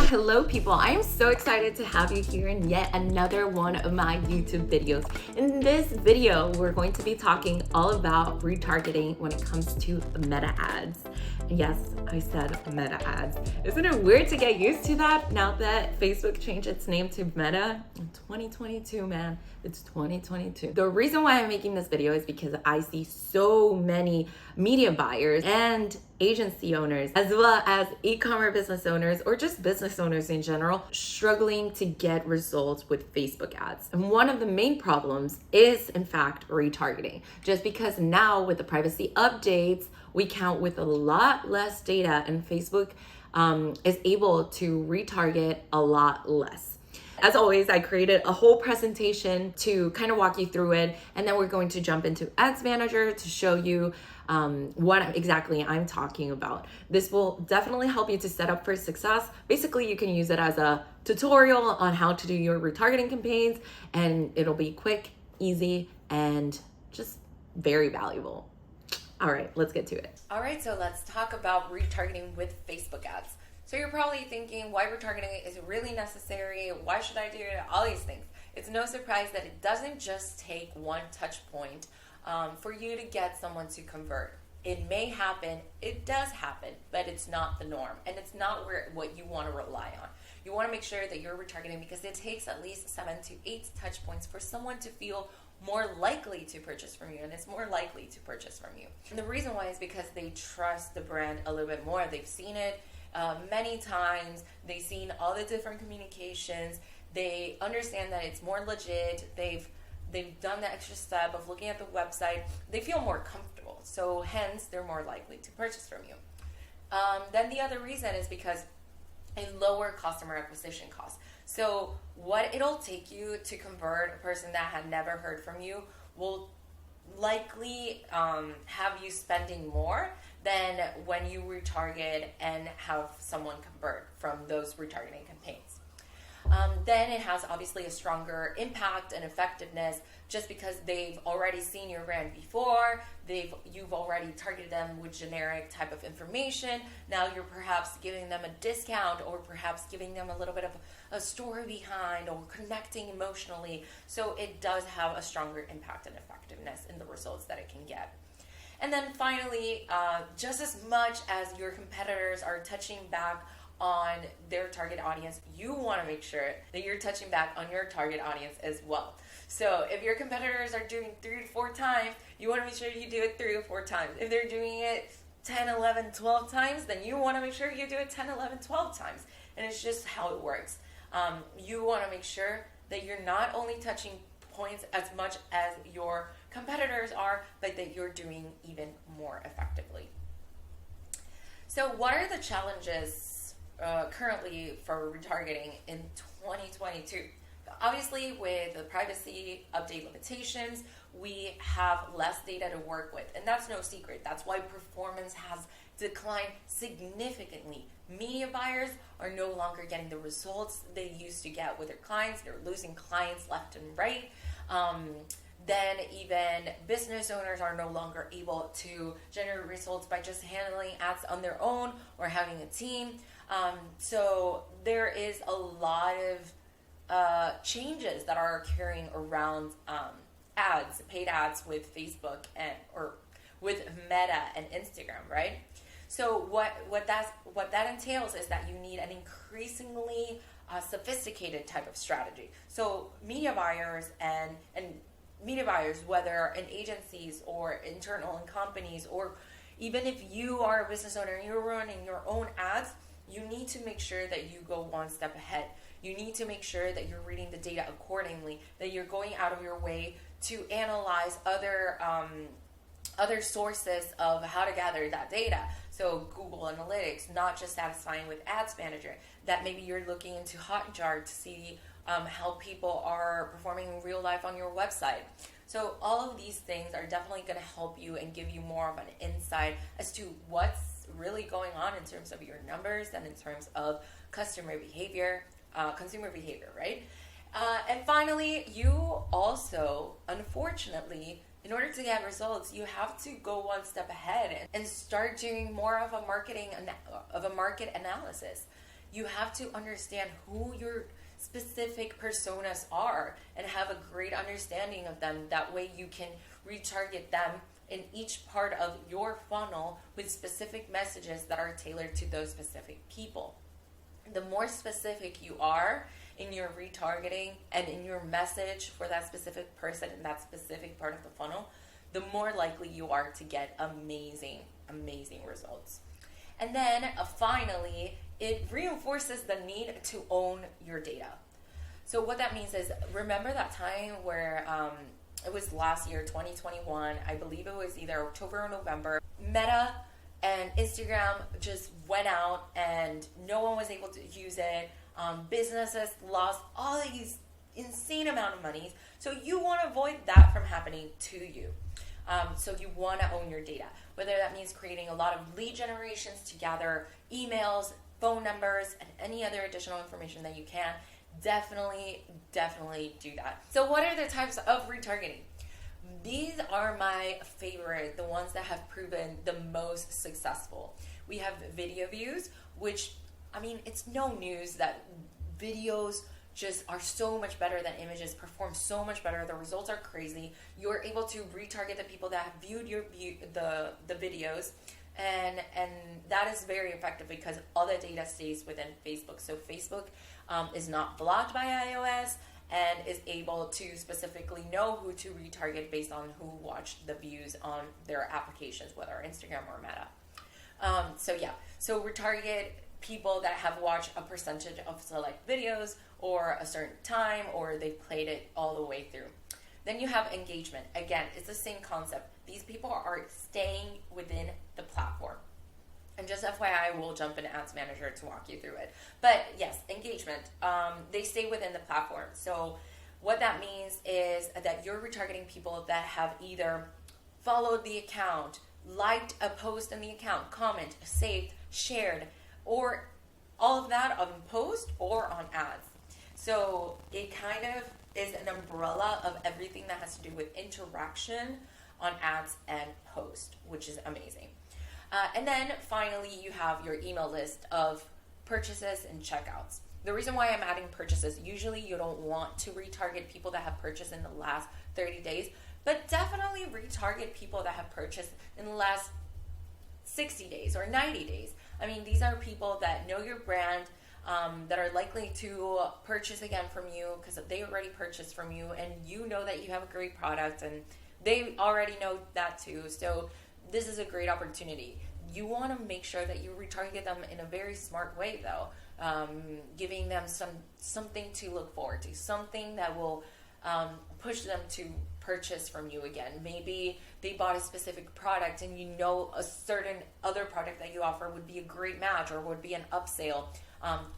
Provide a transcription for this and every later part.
Hello people, I am so excited to have you here in yet another one of my YouTube videos. In this video, we're going to be talking all about retargeting when it comes to meta ads. And yes, I said meta ads. Isn't it weird to get used to that now that Facebook changed its name to Meta? In 2022, man, it's 2022. The reason why I'm making this video is because I see so many media buyers and agency owners, as well as e-commerce business owners or just business owners in general, struggling to get results with Facebook ads. And one of the main problems is, in fact, retargeting. Just because now with the privacy updates, we count with a lot less data, and Facebook is able to retarget a lot less. As always, I created a whole presentation to kind of walk you through it, and then we're going to jump into Ads Manager to show you what exactly I'm talking about. This will definitely help you to set up for success. Basically, you can use it as a tutorial on how to do your retargeting campaigns, and it'll be quick, easy, and just very valuable. All right, let's get to it. All right, so let's talk about retargeting with Facebook ads. So you're probably thinking, why retargeting is really necessary? Why should I do it? All these things. It's no surprise that it doesn't just take one touch point for you to get someone to convert. It may happen, it does happen, but it's not the norm, and it's not what you want to rely on. You want to make sure that you're retargeting because it takes at least 7 to 8 touch points for someone to feel more likely to purchase from you, and it's more likely to purchase from you. And the reason why is because they trust the brand a little bit more. They've seen it many times. They've seen all the different communications. They understand that it's more legit. They've done the extra step of looking at the website. They feel more comfortable, so hence they're more likely to purchase from you. Then the other reason is because a lower customer acquisition cost. So what it'll take you to convert a person that had never heard from you will likely have you spending more than when you retarget and have someone convert from those retargeting campaigns. Then it has obviously a stronger impact and effectiveness just because they've already seen your brand before, you've already targeted them with generic type of information. Now you're perhaps giving them a discount or perhaps giving them a little bit of a story behind or connecting emotionally. So it does have a stronger impact and effectiveness in the results that it can get. And then finally, just as much as your competitors are touching back on their target audience, you want to make sure that you're touching back on your target audience as well. So if your competitors are doing 3 to 4 times, you want to make sure you do it 3 to 4 times. If they're doing it 10, 11, 12 times, then you want to make sure you do it 10, 11, 12 times. And it's just how it works. You want to make sure that you're not only touching points as much as your competitors are, but that you're doing even more effectively. So what are the challenges currently for retargeting in 2022? Obviously, with the privacy update limitations, we have less data to work with, and that's no secret. That's why performance has declined significantly. Media buyers are no longer getting the results they used to get with their clients. They're losing clients left and right. Then even business owners are no longer able to generate results by just handling ads on their own or having a team. So there is a lot of changes that are occurring around ads, paid ads with Facebook or with Meta and Instagram, right? So what that entails is that you need an increasingly sophisticated type of strategy. So media buyers and media buyers, whether in agencies or internal in companies, or even if you are a business owner and you're running your own ads, you need to make sure that you go one step ahead. You need to make sure that you're reading the data accordingly, that you're going out of your way to analyze other sources of how to gather that data. So Google Analytics, not just satisfying with Ads Manager, that maybe you're looking into Hotjar to see how people are performing in real life on your website. So all of these things are definitely going to help you and give you more of an insight as to what's really going on in terms of your numbers and in terms of consumer behavior, right? And finally, you also, unfortunately, in order to get results, you have to go one step ahead and start doing more of a market analysis. You have to understand who your specific personas are and have a great understanding of them. That way you can retarget them in each part of your funnel with specific messages that are tailored to those specific people. The more specific you are in your retargeting and in your message for that specific person in that specific part of the funnel, the more likely you are to get amazing results. And then finally, it reinforces the need to own your data. So what that means is, remember that time where it was last year, 2021, I believe it was either October or November, Meta and Instagram just went out and no one was able to use it. Businesses lost all these insane amount of money. So you want to avoid that from happening to you. So you want to own your data, whether that means creating a lot of lead generations to gather emails, phone numbers, and any other additional information that you can. Definitely do that. So what are the types of retargeting? These are my favorite, the ones that have proven the most successful. We have video views, which, I mean, it's no news that videos just are so much better than images, perform so much better. The results are crazy. You're able to retarget the people that have viewed the videos, and that is very effective because all the data stays within Facebook. So Facebook is not blocked by iOS and is able to specifically know who to retarget based on who watched the views on their applications, whether Instagram or Meta. So retarget people that have watched a percentage of select videos or a certain time, or they've played it all the way through. Then you have engagement. Again, it's the same concept. These people are staying within the platform. And just FYI, we'll jump in Ads Manager to walk you through it. But yes, engagement. They stay within the platform. So what that means is that you're retargeting people that have either followed the account, liked a post in the account, comment, saved, shared, or all of that on post or on ads. So it kind of is an umbrella of everything that has to do with interaction on ads and post, which is amazing. And then finally, you have your email list of purchases and checkouts. The reason why I'm adding purchases, usually you don't want to retarget people that have purchased in the last 30 days, but definitely retarget people that have purchased in the last 60 days or 90 days. I mean, these are people that know your brand, that are likely to purchase again from you because they already purchased from you, and you know that you have a great product and they already know that too. So this is a great opportunity. You want to make sure that you retarget them in a very smart way, though, giving them something to look forward to, something that will push them to purchase from you again. Maybe they bought a specific product and you know a certain other product that you offer would be a great match or would be an upsale.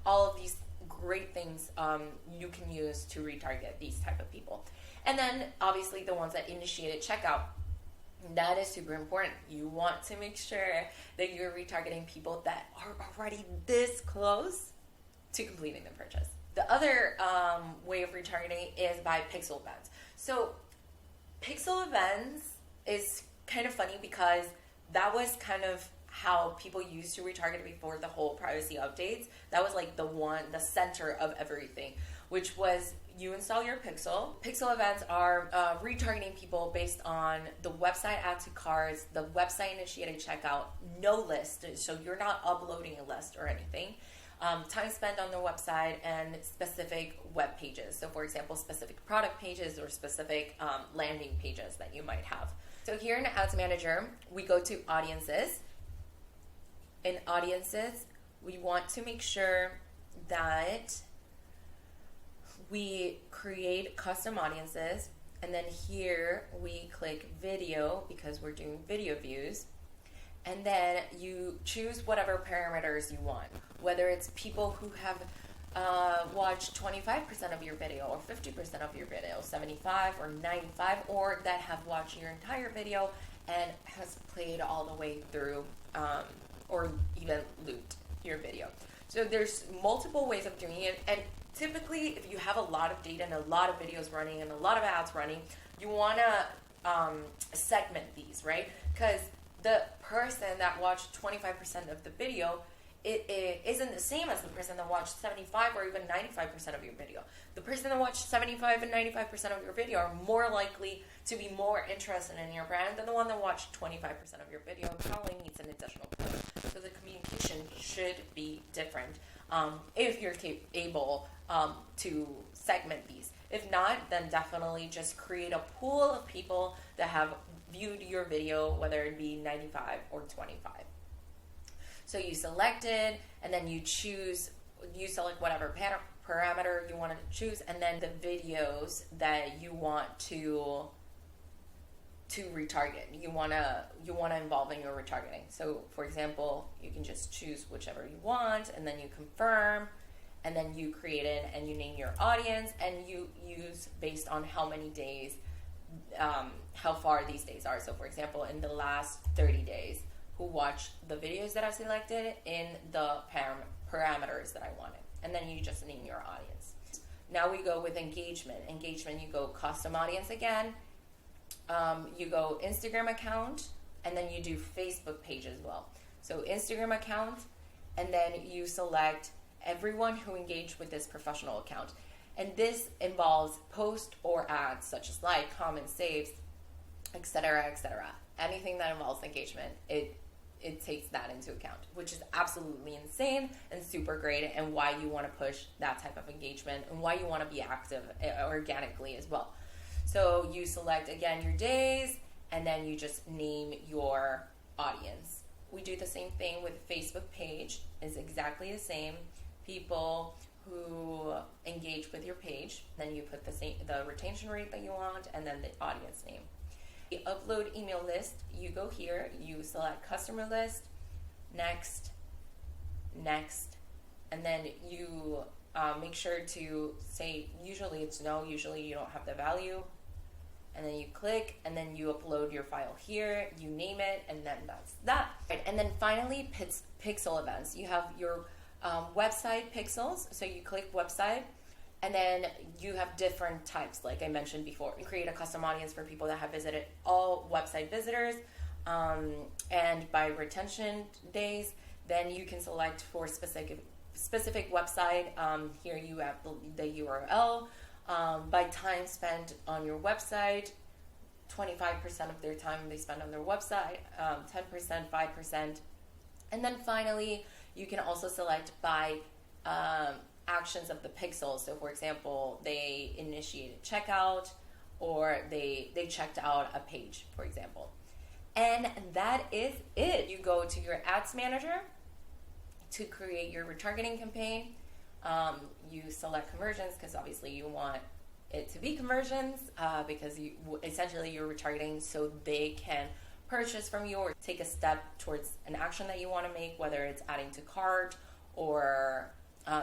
All of these great things you can use to retarget these type of people. And then obviously the ones that initiated checkout. That is super important. You want to make sure that you're retargeting people that are already this close to completing the purchase. The other way of retargeting is by pixel events. So pixel events is kind of funny because that was kind of how people used to retarget before the whole privacy updates. That was like the center of everything, which was you install your pixel. Pixel events are retargeting people based on the website add to carts, the website initiated checkout, no list, so you're not uploading a list or anything. Time spent on the website and specific web pages. So for example, specific product pages or specific landing pages that you might have. So here in Ads Manager, we go to audiences. In audiences, we want to make sure that we create custom audiences, and then here we click video because we're doing video views, and then you choose whatever parameters you want, whether it's people who have watched 25% of your video or 50% of your video, 75 or 95, or that have watched your entire video and has played all the way through or even looped your video. So there's multiple ways of doing it, and typically if you have a lot of data and a lot of videos running and a lot of ads running, you want to segment these, right? Because the person that watched 25% of the video it isn't the same as the person that watched 75 or even 95% of your video. The person that watched 75 and 95% of your video are more likely to be more interested in your brand than the one that watched 25% of your video and probably needs an additional post. So the communication should be different if you're able to segment these. If not, then definitely just create a pool of people that have viewed your video, whether it be 95 or 25. So you select it, and then you select whatever parameter you want to choose, and then the videos that you want to retarget. You want to involve in your retargeting. So for example, you can just choose whichever you want, and then you confirm, and then you create it, and you name your audience, and you use based on how many days, how far these days are. So for example, in the last 30 days, who watched the videos that I selected in the parameters that I wanted. And then you just name your audience. Now we go with engagement. Engagement, you go custom audience again. You go Instagram account, and then you do Facebook page as well. So Instagram account, and then you select everyone who engaged with this professional account. And this involves post or ads such as like, comment, saves, etc., etc. Anything that involves engagement, it takes that into account, which is absolutely insane and super great, and why you want to push that type of engagement and why you want to be active organically as well. So you select again your days, and then you just name your audience. We do the same thing with Facebook page. It's exactly the same. People who engage with your page, then you put the retention rate that you want, and then the audience name. Upload email list, you go here, you select customer list, next, and then you make sure to say, usually it's no, usually you don't have the value, and then you click, and then you upload your file here, you name it, and then that's that. Right. And then finally, pixel events. You have your website pixels, so you click website, and then you have different types, like I mentioned before. You create a custom audience for people that have visited all website visitors, and by retention days, then you can select for specific website. Here you have the URL. By time spent on your website, 25% of their time they spend on their website, 10%, 5%. And then finally, you can also select by actions of the pixels. So for example, they initiated checkout, or they checked out a page, for example. And that is it. You go to your ads manager to create your retargeting campaign. You select conversions, because obviously you want it to be conversions, because essentially you're retargeting so they can purchase from you or take a step towards an action that you want to make, whether it's adding to cart or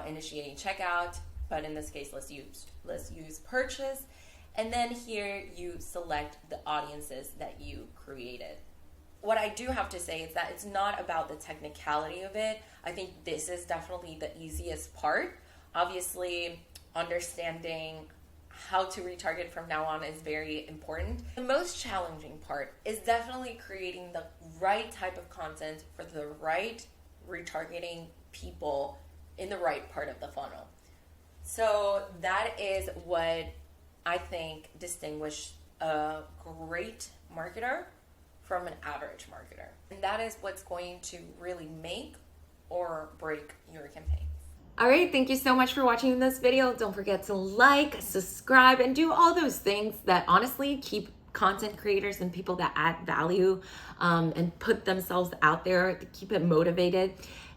initiating checkout. But in this case, let's use purchase. And then here you select the audiences that you created. What I do have to say is that it's not about the technicality of it. I think this is definitely the easiest part. Obviously, understanding how to retarget from now on is very important. The most challenging part is definitely creating the right type of content for the right retargeting people in the right part of the funnel. So that is what I think distinguishes a great marketer from an average marketer. And that is what's going to really make or break your campaign. All right, thank you so much for watching this video. Don't forget to like, subscribe, and do all those things that honestly keep content creators and people that add value and put themselves out there to keep it motivated.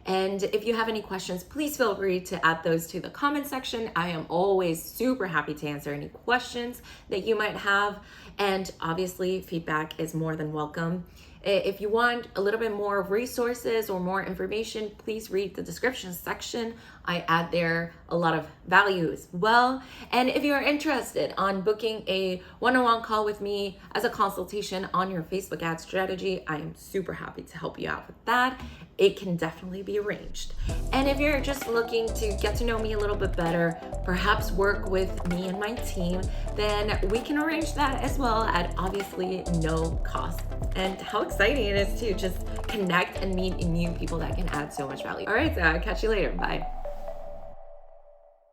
And if you have any questions, please feel free to add those to the comment section. I am always super happy to answer any questions that you might have. And obviously, feedback is more than welcome. If you want a little bit more resources or more information, please read the description section. I add there a lot of value as well. And if you're interested on booking a one-on-one call with me as a consultation on your Facebook ad strategy, I am super happy to help you out with that. it can definitely be arranged. And if you're just looking to get to know me a little bit better, perhaps work with me and my team, then we can arrange that as well at obviously no cost. And how exciting it is to just connect and meet new people that can add so much value. All right, so I'll catch you later. Bye.